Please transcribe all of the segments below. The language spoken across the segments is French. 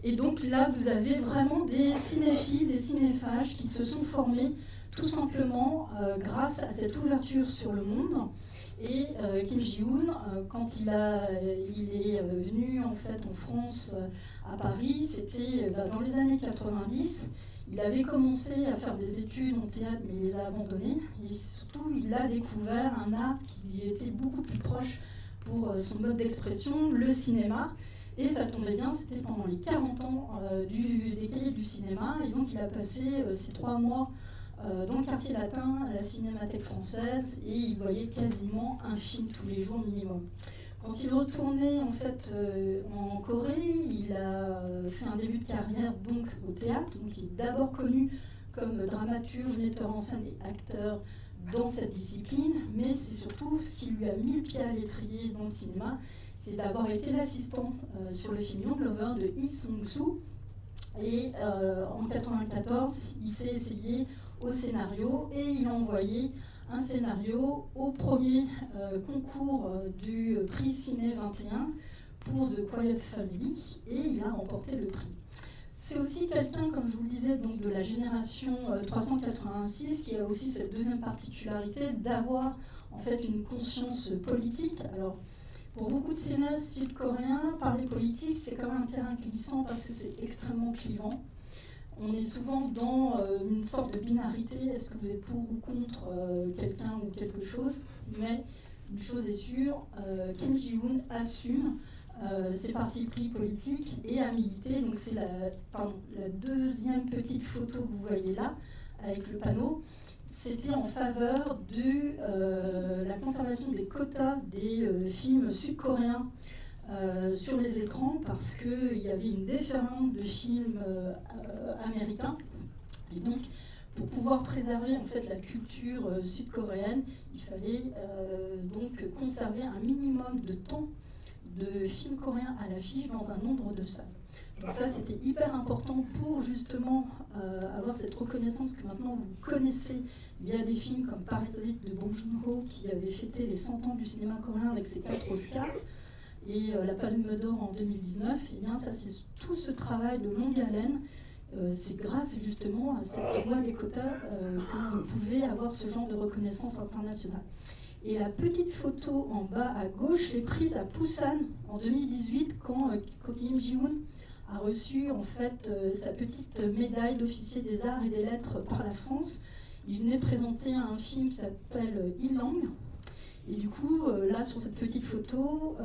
Et donc là, vous avez vraiment des cinéphiles, des cinéphages qui se sont formés tout simplement grâce à cette ouverture sur le monde. Et Kim Ji-woon, quand il est venu en fait en France, à Paris, c'était dans les années 90. Il avait commencé à faire des études en théâtre, mais il les a abandonnées. Et surtout, il a découvert un art qui était beaucoup plus proche pour son mode d'expression, le cinéma. Et ça tombait bien, c'était pendant les 40 ans des Cahiers du cinéma. Et donc, il a passé ces 3 mois dans le quartier latin, à la Cinémathèque française, et il voyait quasiment un film tous les jours minimum. Quand il est retourné en fait en Corée, il a fait un début de carrière donc au théâtre. Donc il est d'abord connu comme dramaturge, metteur en scène et acteur dans cette discipline, mais c'est surtout ce qui lui a mis le pied à l'étrier dans le cinéma, c'est d'avoir été l'assistant sur le film Young Lover de Lee Sung-soo. Et en 1994, il s'est essayé au scénario et il a envoyé un scénario au premier concours du prix Ciné 21 pour The Quiet Family et il a remporté le prix. C'est aussi quelqu'un, comme je vous le disais, donc de la génération 386 qui a aussi cette deuxième particularité d'avoir en fait une conscience politique. Alors, pour beaucoup de cinéastes sud-coréens, parler politique, c'est quand même un terrain glissant parce que c'est extrêmement clivant. On est souvent dans une sorte de binarité, est-ce que vous êtes pour ou contre quelqu'un ou quelque chose, mais une chose est sûre, Kim Ji-woon assume ses partis pris politiques et a milité, donc c'est la deuxième petite photo que vous voyez là, avec le panneau, c'était en faveur de la conservation des quotas des films sud-coréens sur les écrans parce qu'il y avait une déferlante de films américains. Et donc, pour pouvoir préserver en fait la culture sud-coréenne, il fallait donc conserver un minimum de temps de films coréens à l'affiche dans un nombre de salles. Donc ça, c'était hyper important pour justement avoir cette reconnaissance que maintenant vous connaissez via des films comme Parasite de Bong Joon-ho qui avait fêté les 100 ans du cinéma coréen avec ses 4 Oscars et la Palme d'Or en 2019. Et bien ça, c'est tout ce travail de longue haleine. C'est grâce justement à cette loi des quotas que vous pouvez avoir ce genre de reconnaissance internationale. Et la petite photo en bas à gauche est prise à Busan en 2018 quand Kim Ji-woon a reçu en fait sa petite médaille d'officier des arts et des lettres par la France. Il venait présenter un film qui s'appelle Ilang. Et du coup, là, sur cette petite photo,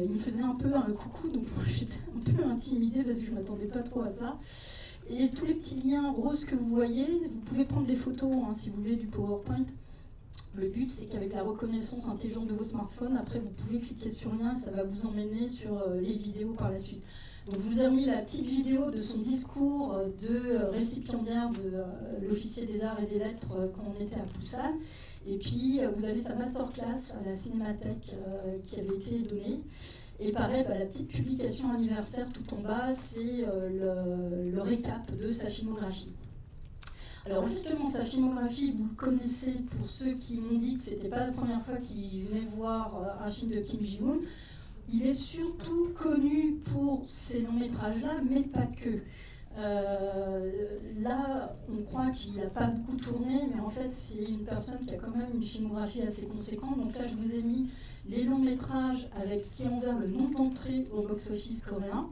il me faisait un peu un coucou, donc j'étais un peu intimidée parce que je ne m'attendais pas trop à ça. Et tous les petits liens roses que vous voyez, vous pouvez prendre des photos si vous voulez du PowerPoint. Le but, c'est qu'avec la reconnaissance intelligente de vos smartphones, après, vous pouvez cliquer sur un lien, ça va vous emmener sur les vidéos par la suite. Donc, je vous ai mis la petite vidéo de son discours de récipiendaire de l'officier des arts et des lettres quand on était à Busan. Et puis, vous avez sa masterclass à la Cinémathèque qui avait été donnée. Et pareil, la petite publication anniversaire tout en bas, c'est le récap de sa filmographie. Alors justement, sa filmographie, vous le connaissez pour ceux qui m'ont dit que ce n'était pas la première fois qu'ils venaient voir un film de Kim Ji-woon. Il est surtout connu pour ces longs métrages-là, mais pas que. Là, on croit qu'il n'a pas beaucoup tourné, mais en fait, c'est une personne qui a quand même une filmographie assez conséquente. Donc là, je vous ai mis les longs métrages avec ce qui est envers le nombre d'entrées au box-office coréen.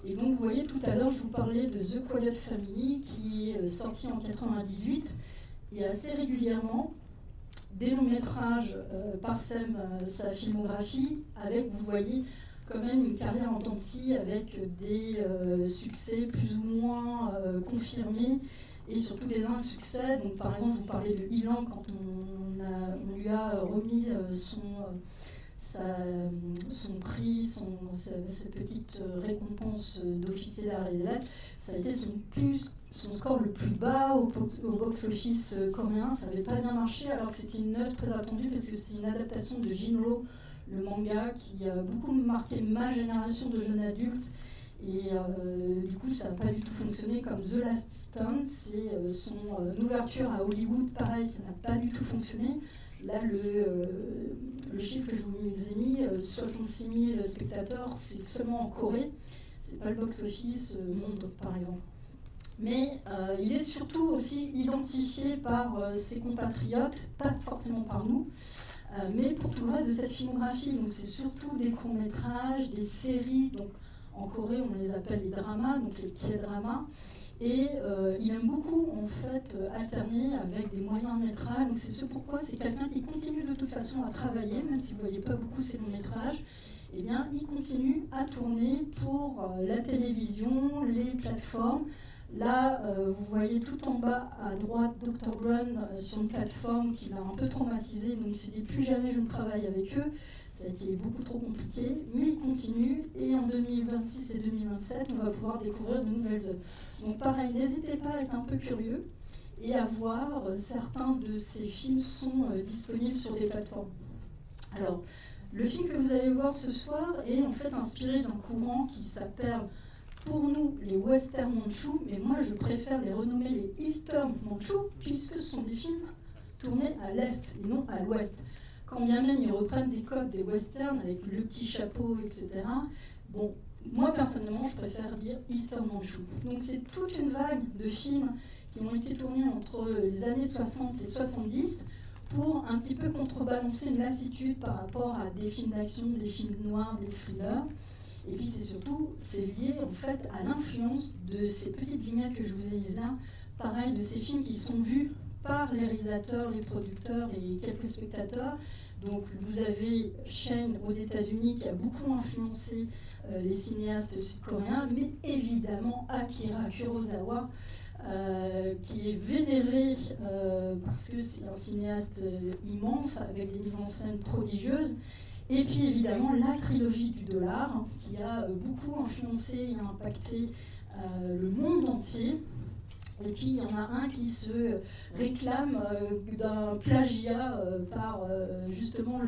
Et donc, vous voyez, tout à l'heure, je vous parlais de The Quiet Family, qui est sorti en 1998, et assez régulièrement, des longs métrages parsèment sa filmographie, avec, vous voyez, quand même une carrière en dents de scie, avec des succès plus ou moins confirmés, et surtout des insuccès. Donc, par exemple, je vous parlais de Ilan, quand on lui a remis son prix, sa petite récompense d'officier d'art et des lettres, ça a été son score le plus bas au box-office coréen. Ça n'avait pas bien marché, alors que c'était une œuvre très attendue, parce que c'est une adaptation de Jinro, le manga, qui a beaucoup marqué ma génération de jeunes adultes. Et du coup, ça n'a pas du tout fonctionné comme The Last Stand. C'est son ouverture à Hollywood, pareil, ça n'a pas du tout fonctionné. Là, le chiffre que je vous ai mis, 66 000 spectateurs, c'est seulement en Corée. c'est pas le box-office monde, par exemple. Mais il est surtout aussi identifié par ses compatriotes, pas forcément par nous, mais pour tout le reste de cette filmographie. Donc c'est surtout des courts-métrages, des séries, donc en Corée on les appelle les dramas, donc les K-dramas, et il aime beaucoup en fait alterner avec des moyens métrages. Donc c'est ce pourquoi c'est quelqu'un qui continue de toute façon à travailler, même si vous ne voyez pas beaucoup ses longs métrages. Eh bien, il continue à tourner pour la télévision, les plateformes. Là, vous voyez tout en bas à droite Dr. Brown sur une plateforme qui l'a un peu traumatisé, donc il s'est dit plus jamais je ne travaille avec eux. Ça a été beaucoup trop compliqué, mais il continue et en 2026 et 2027, on va pouvoir découvrir de nouvelles œuvres. Donc pareil, n'hésitez pas à être un peu curieux et à voir, certains de ces films sont disponibles sur des plateformes. Alors, le film que vous allez voir ce soir est en fait inspiré d'un courant qui s'appelle pour nous les Western Mandchou, mais moi je préfère les renommer les Eastern Mandchou, puisque ce sont des films tournés à l'Est et non à l'Ouest. Quand bien même ils reprennent des codes des westerns avec le petit chapeau, etc. Bon, moi personnellement je préfère dire Eastern Mandchou. Donc c'est toute une vague de films qui ont été tournés entre les années 60 et 70 pour un petit peu contrebalancer une lassitude par rapport à des films d'action, des films noirs, des thrillers. Et puis c'est surtout, c'est lié en fait à l'influence de ces petites vignettes que je vous ai mises là, pareil, de ces films qui sont vus par les réalisateurs, les producteurs et quelques spectateurs. Donc vous avez Shane aux États-Unis qui a beaucoup influencé les cinéastes sud-coréens, mais évidemment Akira Kurosawa, qui est vénéré parce que c'est un cinéaste immense avec des mises en scène prodigieuses. Et puis évidemment la trilogie du dollar qui a beaucoup influencé et impacté le monde entier. Et puis il y en a un qui se réclame d'un plagiat par justement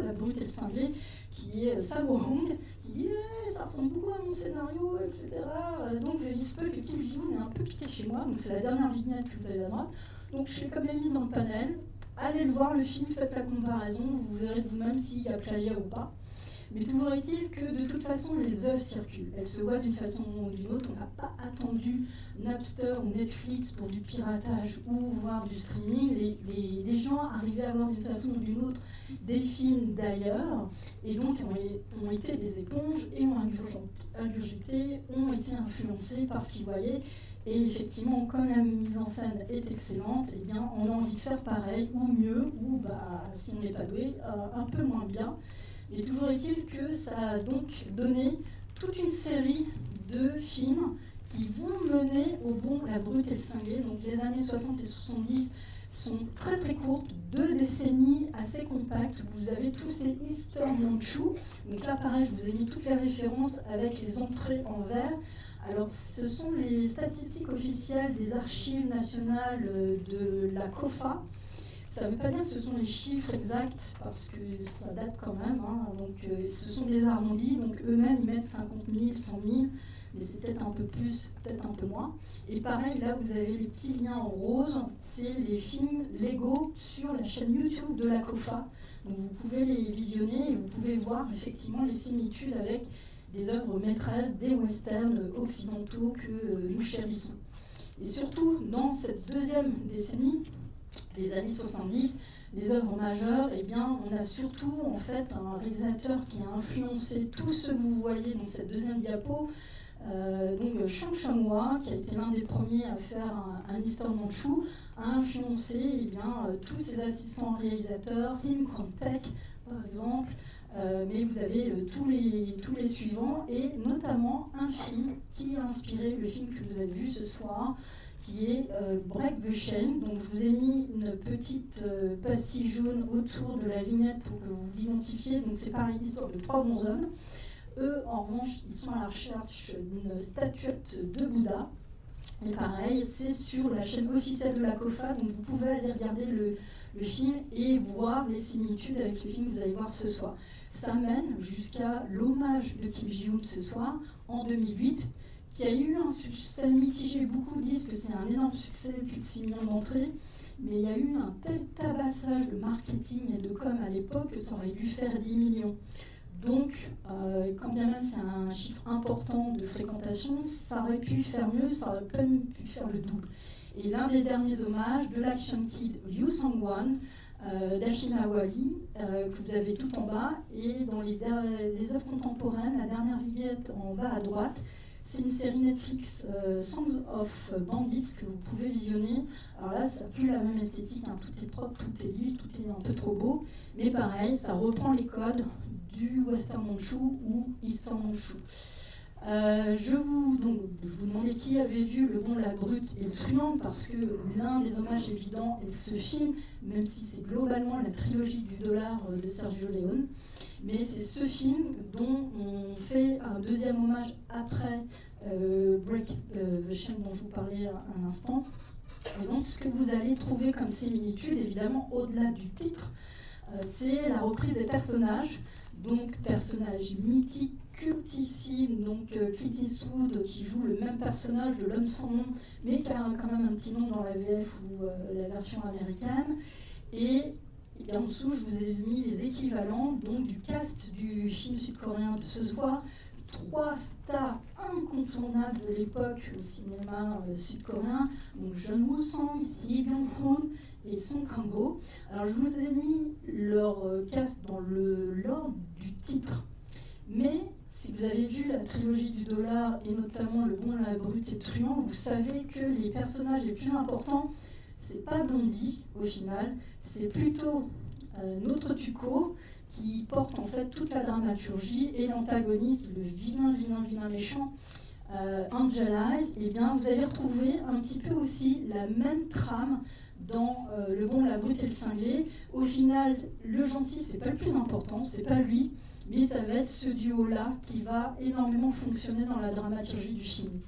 la brute et le cinglé, qui est Sammo Hung, qui dit ça ressemble beaucoup à mon scénario, etc. Donc il se peut que Kim Ji-woon ait un peu piqué chez moi, donc c'est la dernière vignette que vous avez à droite. Donc je l'ai quand même mis dans le panel. Allez le voir, le film, faites la comparaison, vous verrez de vous-même s'il y a plagiat ou pas. Mais toujours est-il que de toute façon, les œuvres circulent. Elles se voient d'une façon ou d'une autre. On n'a pas attendu Napster ou Netflix pour du piratage ou voir du streaming. Les gens arrivaient à voir d'une façon ou d'une autre des films d'ailleurs, et donc ont été des éponges et ont ingurgité, ont été influencés par ce qu'ils voyaient. Et effectivement, comme la mise en scène est excellente, eh bien, on a envie de faire pareil, ou mieux, ou si on n'est pas doué, un peu moins bien. Et toujours est-il que ça a donc donné toute une série de films qui vont mener au bon La Brute et le Cinglé. Donc les années 60 et 70 sont très très courtes, 2 décennies assez compactes. Vous avez tous ces Eastern Mandchou. Donc là, pareil, je vous ai mis toutes les références avec les entrées en vert. Alors, ce sont les statistiques officielles des archives nationales de la COFA. Ça ne veut pas dire que ce sont les chiffres exacts, parce que ça date quand même. Donc, ce sont des arrondis, donc eux-mêmes, ils mettent 50 000, 100 000, mais c'est peut-être un peu plus, peut-être un peu moins. Et pareil, là, vous avez les petits liens en rose, c'est les films légaux sur la chaîne YouTube de la COFA. Donc, vous pouvez les visionner et vous pouvez voir effectivement les similitudes avec des œuvres maîtresses, des westerns occidentaux que nous chérissons. Et surtout, dans cette deuxième décennie, les années 70, les œuvres majeures, eh bien, on a surtout en fait un réalisateur qui a influencé tout ce que vous voyez dans cette deuxième diapo. Donc Chang Chang-hwa, qui a été l'un des premiers à faire un Eastern Mandchou, a influencé eh bien, tous ses assistants réalisateurs, Im Kwang-taek par exemple, mais vous avez tous les suivants, et notamment un film qui a inspiré le film que vous avez vu ce soir, qui est Break the Chain. Donc je vous ai mis une petite pastille jaune autour de la vignette pour que vous l'identifiez. Donc c'est pareil, l'histoire de 3 bons hommes. Eux, en revanche, ils sont à la recherche d'une statuette de Bouddha. Et pareil, c'est sur la chaîne officielle de la COFA, donc vous pouvez aller regarder le film et voir les similitudes avec le film que vous allez voir ce soir. Ça mène jusqu'à l'hommage de Kim Ji-woon ce soir, en 2008, qui a eu un succès mitigé. Beaucoup disent que c'est un énorme succès, plus de 6 millions d'entrées, mais il y a eu un tel tabassage de marketing et de com à l'époque que ça aurait dû faire 10 millions. Donc, quand bien même c'est un chiffre important de fréquentation, ça aurait pu faire mieux, ça aurait pas pu faire le double. Et l'un des derniers hommages de l'Action Kid You Sang-wan, d'Ashima Awali, que vous avez tout en bas, et dans les œuvres contemporaines, la dernière vignette en bas à droite, c'est une série Netflix Songs of Bandits que vous pouvez visionner. Alors là, ça n'a plus la même esthétique, hein. Tout est propre, tout est lisse, tout est un peu trop beau, mais pareil, ça reprend les codes du Western Manchu ou Eastern Manchu. Je vous demandais qui avait vu Le Bon, la Brute et le Truand, parce que l'un des hommages évidents est ce film, même si c'est globalement la trilogie du dollar de Sergio Leone. Mais c'est ce film dont on fait un deuxième hommage après Break the Chain dont je vous parlais un instant. Et donc ce que vous allez trouver comme similitude, évidemment, au-delà du titre, c'est la reprise des personnages. Donc personnages mythiques, cultissimes, donc Clint Eastwood qui joue le même personnage de l'homme sans nom, mais qui a quand même un petit nom dans la VF ou la version américaine. Et en dessous, je vous ai mis les équivalents donc, du cast du film sud-coréen de ce soir. 3 stars incontournables de l'époque au cinéma sud-coréen, donc Jeon Woo-sang, Lee Byung-hun et Song Kang-ho. Alors je vous ai mis leur cast dans l'ordre du titre, mais si vous avez vu la trilogie du dollar et notamment Le Bon, la Brute et le Truand, vous savez que les personnages les plus importants, c'est pas Blondie au final, c'est plutôt notre Tuco qui porte en fait toute la dramaturgie, et l'antagoniste, le vilain méchant, Angel Eyes. Et bien vous allez retrouver un petit peu aussi la même trame dans Le Bon, la Brute et le Cinglé. Au final, le gentil, c'est pas le plus important, c'est pas lui, mais ça va être ce duo-là qui va énormément fonctionner dans la dramaturgie du film.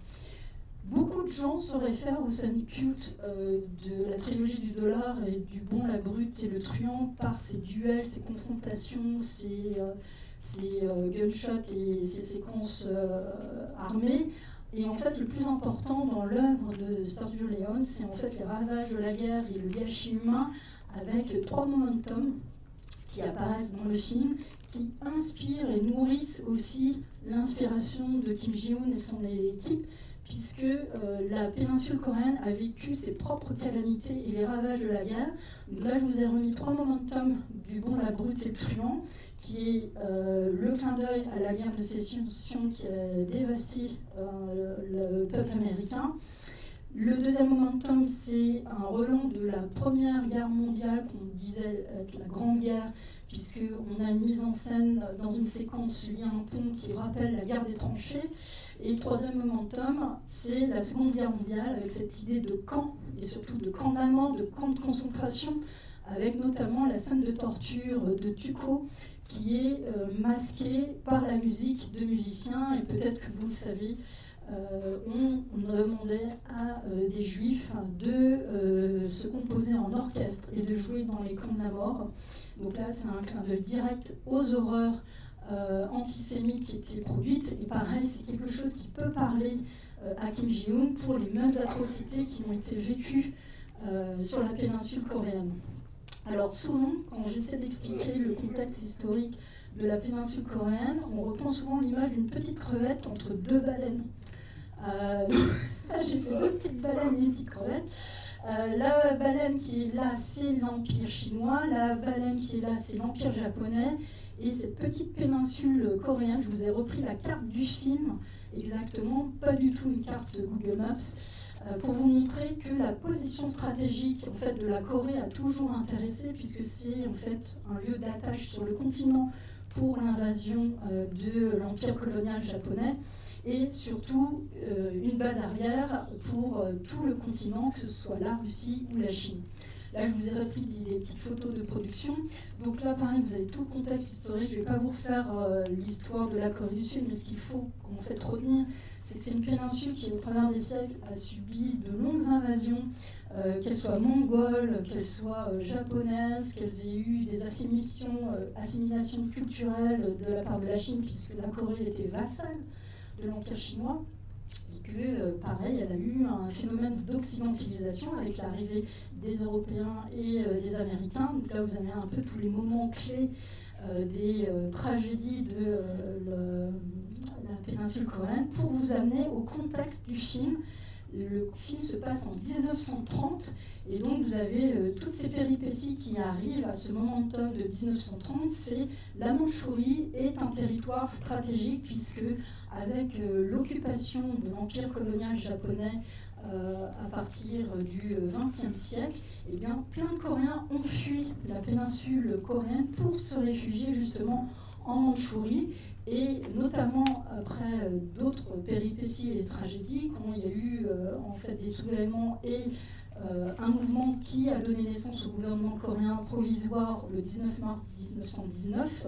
Beaucoup de gens se réfèrent aux scènes cultes de la trilogie du dollar et du Bon, la Brute et le Truand par ces duels, ces confrontations, ces gunshots et ces séquences armées. Et en fait, le plus important dans l'œuvre de Sergio Leone, c'est en fait les ravages de la guerre et le gâchis humain, avec 3 momentum qui apparaissent dans le film, qui inspirent et nourrissent aussi l'inspiration de Kim Ji-hoon et son équipe, puisque la péninsule coréenne a vécu ses propres calamités et les ravages de la guerre. Donc là, je vous ai remis 3 momentum du Bon, la Brute et le Truand, qui est le clin d'œil à la guerre de sécession qui a dévasté le peuple américain. Le deuxième momentum, c'est un relent de la Première Guerre mondiale, qu'on disait être la Grande Guerre, puisqu'on a une mise en scène dans une séquence liée à un pont qui rappelle la guerre des tranchées. Et le troisième momentum, c'est la Seconde Guerre mondiale, avec cette idée de camp, et surtout de camp d'amant, de camp de concentration, avec notamment la scène de torture de Tuco, qui est masquée par la musique de musiciens, et peut-être que vous le savez, on demandait à des juifs de se composer en orchestre et de jouer dans les camps de la mort. Donc là, c'est un clin d'œil direct aux horreurs antisémites qui étaient produites. Et pareil, c'est quelque chose qui peut parler à Kim Ji-hoon pour les mêmes atrocités qui ont été vécues sur la péninsule coréenne. Alors souvent, quand j'essaie d'expliquer le contexte historique de la péninsule coréenne, on reprend souvent l'image d'une petite crevette entre 2 baleines. J'ai fait 2 petites baleines et une petite crevette. La baleine qui est là, c'est l'Empire chinois. La baleine qui est là, c'est l'Empire japonais. Et cette petite péninsule coréenne, je vous ai repris la carte du film, exactement, pas du tout une carte Google Maps, pour vous montrer que la position stratégique en fait, de la Corée a toujours intéressé, puisque c'est en fait un lieu d'attache sur le continent pour l'invasion de l'Empire colonial japonais, et surtout une base arrière pour tout le continent, que ce soit la Russie ou la Chine. Là, je vous ai repris des petites photos de production. Donc là, pareil, vous avez tout le contexte historique. Je ne vais pas vous refaire l'histoire de la Corée du Sud, mais ce qu'il faut en fait retenir, c'est que c'est une péninsule qui, au travers des siècles, a subi de longues invasions, qu'elles soient mongoles, qu'elles soient japonaises, qu'elles aient eu des assimilations culturelles de la part de la Chine, puisque la Corée était vassale de l'Empire chinois, et que, pareil, elle a eu un phénomène d'occidentalisation avec l'arrivée des Européens et des Américains. Donc là, vous avez un peu tous les moments clés des tragédies de la péninsule coréenne pour vous amener au contexte du film. Le film se passe en 1930 et donc vous avez toutes ces péripéties qui arrivent à ce momentum de 1930. C'est la Mandchourie est un territoire stratégique puisque avec l'occupation de l'empire colonial japonais à partir du XXe siècle, eh bien, plein de Coréens ont fui la péninsule coréenne pour se réfugier justement en Mandchourie. Et notamment après d'autres péripéties et tragédies, quand il y a eu en fait des soulèvements et un mouvement qui a donné naissance au gouvernement coréen provisoire le 19 mars 1919,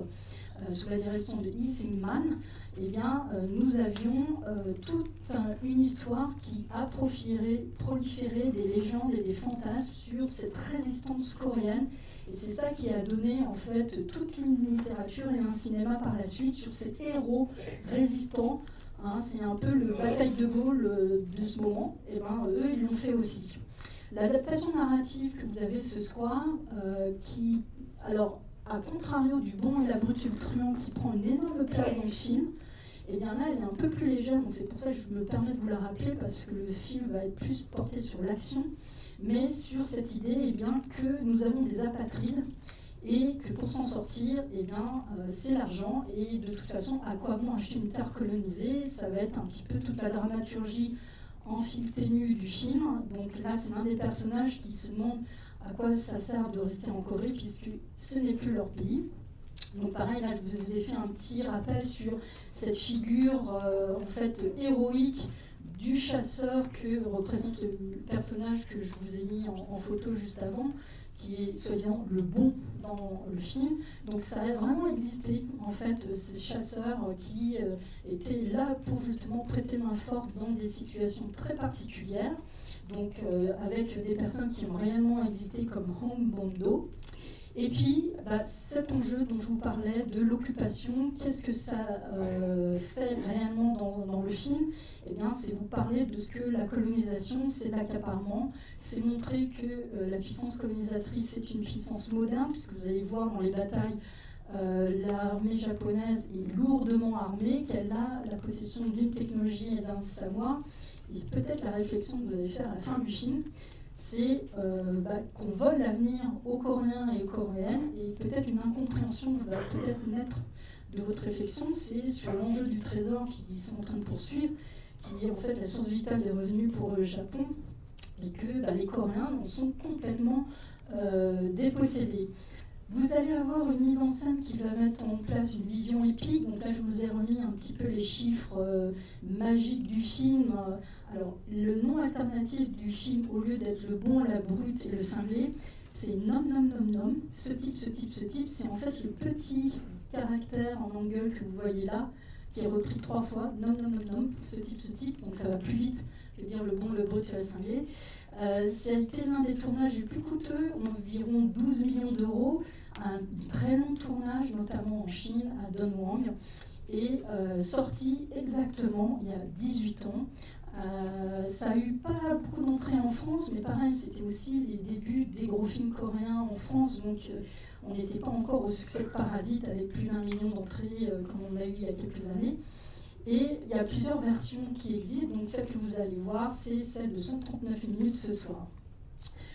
sous la direction de Lee Syngman, eh bien, nous avions toute une histoire qui a proliféré des légendes et des fantasmes sur cette résistance coréenne. Et c'est ça qui a donné en fait toute une littérature et un cinéma par la suite sur ces héros résistants. Hein, c'est un peu le bataille de Gaulle de ce moment. Et ben, eux, ils l'ont fait aussi. L'adaptation narrative que vous avez ce soir, qui, alors, à contrario du Bon et la Brute et le Truand qui prend une énorme place dans le film, et bien là, elle est un peu plus légère. Donc c'est pour ça que je me permets de vous la rappeler parce que le film va être plus porté sur l'action, mais sur cette idée eh bien, que nous avons des apatrides et que pour s'en sortir, eh bien, c'est l'argent. Et de toute façon, à quoi bon acheter une terre colonisée? Ça va être un petit peu toute la dramaturgie en fil ténu du film. Donc là, c'est l'un des personnages qui se demande à quoi ça sert de rester en Corée puisque ce n'est plus leur pays. Donc pareil, là, je vous ai fait un petit rappel sur cette figure en fait héroïque du chasseur que représente le personnage que je vous ai mis en photo juste avant, qui est soi-disant le bon dans le film. Donc ça a vraiment existé, en fait, ces chasseurs qui étaient là pour justement prêter main forte dans des situations très particulières, donc avec des personnes qui ont réellement existé comme Hong Bong-do. Et puis, cet enjeu dont je vous parlais de l'occupation, qu'est-ce que ça fait réellement dans le film? Eh bien, c'est vous parler de ce que la colonisation, c'est l'accaparement, c'est montrer que la puissance colonisatrice est une puissance moderne, puisque vous allez voir dans les batailles, l'armée japonaise est lourdement armée, qu'elle a la possession d'une technologie et d'un savoir. Et peut-être la réflexion que vous allez faire à la fin du film, c'est qu'on vole l'avenir aux Coréens et aux Coréennes, et peut-être une incompréhension va peut-être naître de votre réflexion, c'est sur l'enjeu du trésor qu'ils sont en train de poursuivre, qui est en fait la source vitale des revenus pour le Japon, et que les Coréens en sont complètement dépossédés. Vous allez avoir une mise en scène qui va mettre en place une vision épique. Donc là, je vous ai remis un petit peu les chiffres magiques du film. Alors, le nom alternatif du film, au lieu d'être le bon, la brute et le cinglé, c'est nom, nom, nom, nom. Ce type, c'est en fait le petit caractère en angle que vous voyez là, qui est repris 3 fois. Nom, nom, nom, nom. Ce type. Donc ça va plus vite que dire le bon, le brut et le cinglé. Ça a été l'un des tournages les plus coûteux, environ 12 millions d'euros, un très long tournage, notamment en Chine, à Dunhuang, et sorti exactement il y a 18 ans. Ça a eu pas beaucoup d'entrées en France, mais pareil, c'était aussi les débuts des gros films coréens en France, donc on n'était pas encore au succès de Parasite avec plus d'1 million d'entrées comme on l'a eu il y a quelques années. Et il y a plusieurs versions qui existent, donc celle que vous allez voir, c'est celle de 139 minutes ce soir.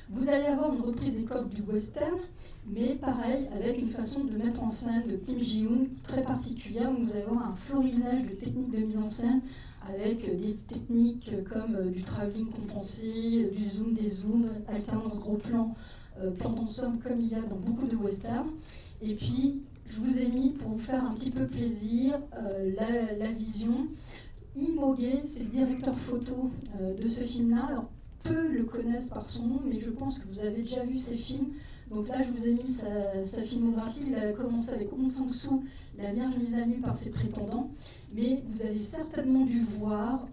Vous allez avoir une reprise des codes du western, mais pareil, avec une façon de mettre en scène de Kim Ji-hoon très particulière, où vous allez avoir un florilège de techniques de mise en scène, avec des techniques comme du travelling compensé, du zoom, des zooms, alternance gros plan, plan d'ensemble, comme il y a dans beaucoup de westerns. Et puis, je vous ai mis, pour vous faire un petit peu plaisir, la vision. Imoge, c'est le directeur photo de ce film-là. Alors, peu le connaissent par son nom, mais je pense que vous avez déjà vu ses films. Donc là, je vous ai mis sa filmographie. Il a commencé avec Hong Sang-soo, La Vierge mise à nu par ses prétendants. Mais vous avez certainement dû voir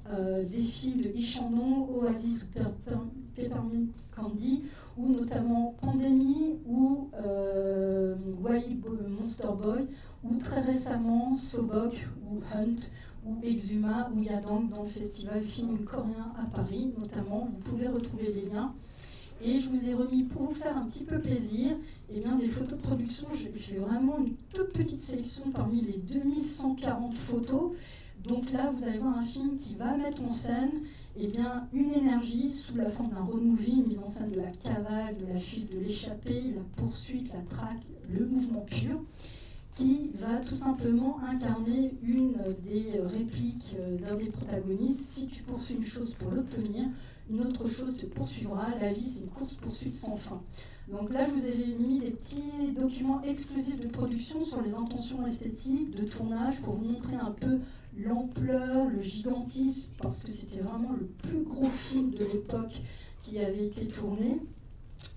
des films de Lee Chang-dong, Oasis ou Peppermint Candy, ou notamment Pandémie, ou Wai Monster Boy, ou très récemment Sobok, ou Hunt, ou Exuma, ou Yadang dans le festival film coréen à Paris, notamment. Vous pouvez retrouver les liens. Et je vous ai remis, pour vous faire un petit peu plaisir, eh bien, des photos de production. J'ai fait vraiment une toute petite sélection parmi les 2140 photos. Donc là, vous allez voir un film qui va mettre en scène eh bien, une énergie sous la forme d'un road movie, une mise en scène de la cavale, de la fuite, de l'échappée, la poursuite, la traque, le mouvement pur, qui va tout simplement incarner une des répliques d'un des protagonistes. Si tu poursuis une chose pour l'obtenir, une autre chose te poursuivra. La vie, c'est une course-poursuite sans fin. Donc là, je vous ai mis des petits documents exclusifs de production sur les intentions esthétiques, de tournage, pour vous montrer un peu l'ampleur, le gigantisme, parce que c'était vraiment le plus gros film de l'époque qui avait été tourné.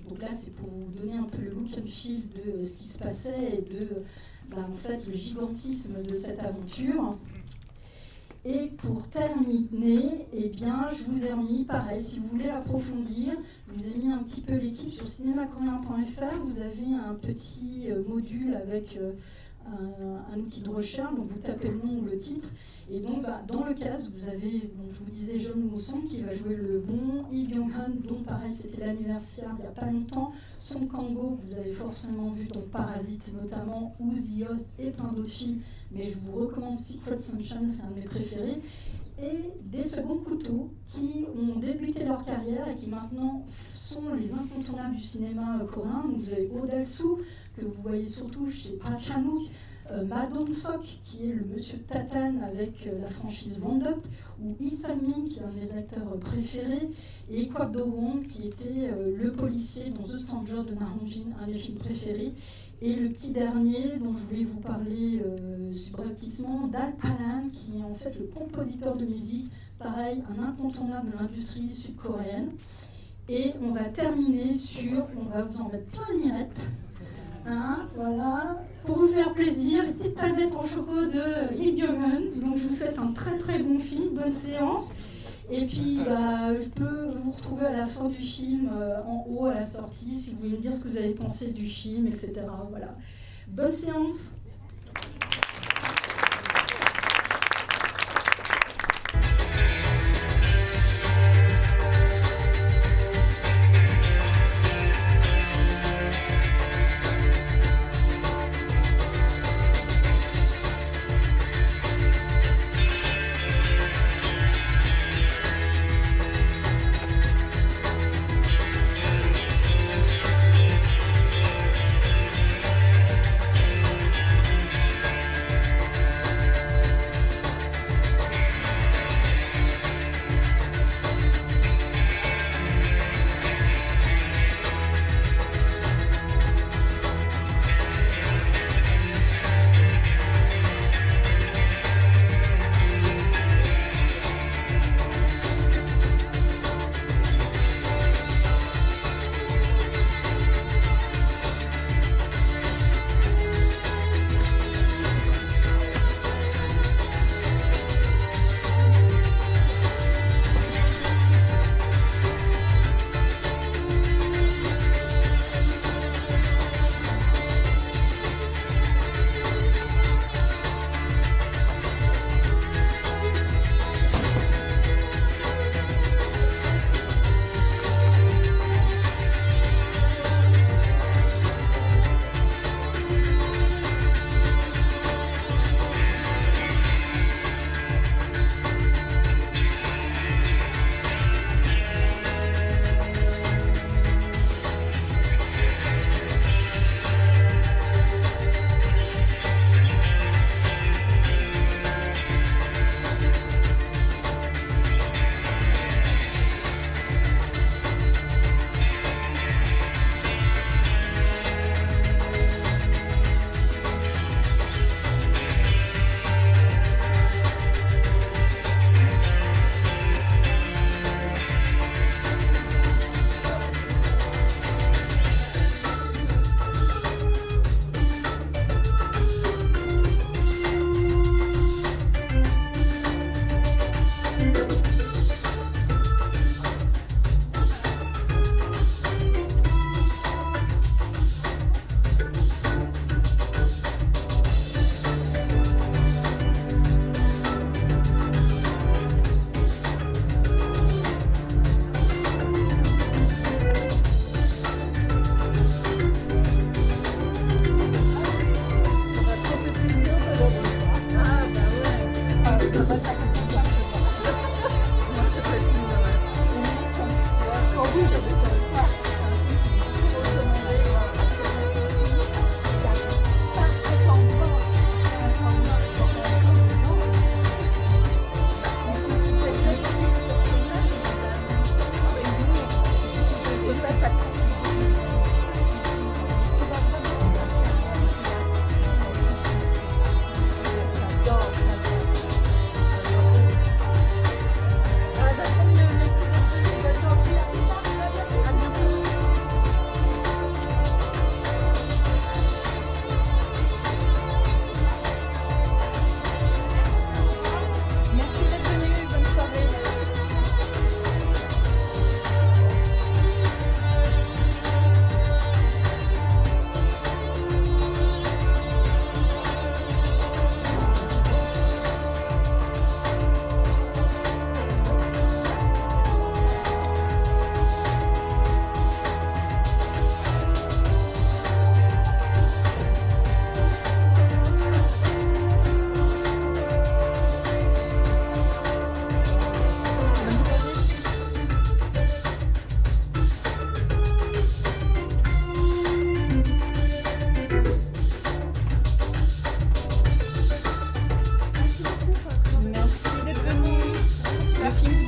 Donc là, c'est pour vous donner un peu le look and feel de ce qui se passait et de en fait, le gigantisme de cette aventure. Et pour terminer, eh bien, je vous ai remis, pareil, si vous voulez approfondir, je vous ai mis un petit peu l'équipe sur cinémacoréen.fr. Vous avez un petit module avec un outil de recherche, donc vous tapez le nom ou le titre. Et donc, dans le cast, vous avez, donc, je vous disais, John Mousson qui va jouer le bon, Lee Byung-hun, dont pareil, c'était l'anniversaire il n'y a pas longtemps, Song Kang-ho, vous avez forcément vu dans Parasite notamment, ou The Host et plein d'autres films, mais je vous recommande Secret Sunshine, c'est un de mes préférés. Et des seconds couteaux qui ont débuté leur carrière et qui maintenant sont les incontournables du cinéma coréen. Donc vous avez Oh Dal-soo, que vous voyez surtout chez Park Chan-wook, Ma Dong-sok, qui est le monsieur Tatan avec la franchise Roundup, ou Lee Sang-min, qui est un de mes acteurs préférés, et Kwak Do-won, qui était le policier dans The Stranger de Na Hong-jin, un des films préférés. Et le petit dernier dont je voulais vous parler subrepticement, Dal Palan, qui est en fait le compositeur de musique, pareil, un incontournable de l'industrie sud-coréenne. Et on va terminer sur, on va vous en mettre plein les mirettes, hein, voilà, pour vous faire plaisir, les petites palmettes en choco de Lee Byung-hun. Donc je vous souhaite un très très bon film, bonne séance. Et puis, je peux vous retrouver à la fin du film, en haut, à la sortie, si vous voulez me dire ce que vous avez pensé du film, etc. Voilà. Bonne séance.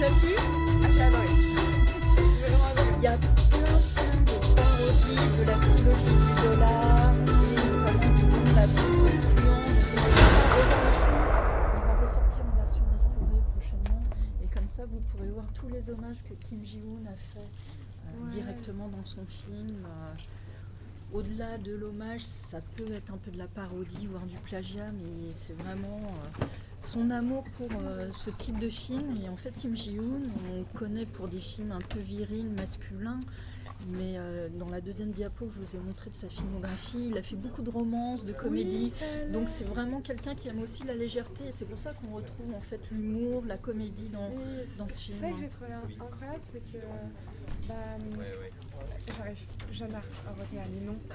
vous a plu? Ah, j'ai adoré. J'ai vraiment adoré. Il y a plein de parodies de la trilogie du dollar, et notamment du nom de la petite truand. Donc, n'hésitez pas à revoir le film. Il va ressortir en version restaurée prochainement. Et comme ça, vous pourrez voir tous les hommages que Kim Ji-woon a fait directement dans son film. Au-delà de l'hommage, ça peut être un peu de la parodie, voire du plagiat, mais c'est vraiment son amour pour ce type de film. Et en fait, Kim Ji-woon, on connaît pour des films un peu virils, masculins, mais dans la deuxième diapo que je vous ai montré de sa filmographie, il a fait beaucoup de romances, de comédies. Oui, donc c'est vraiment quelqu'un qui aime aussi la légèreté. Et c'est pour ça qu'on retrouve en fait l'humour, la comédie dans ce film. C'est ça que j'ai trouvé incroyable, c'est que j'arrive jamais à retenir les noms.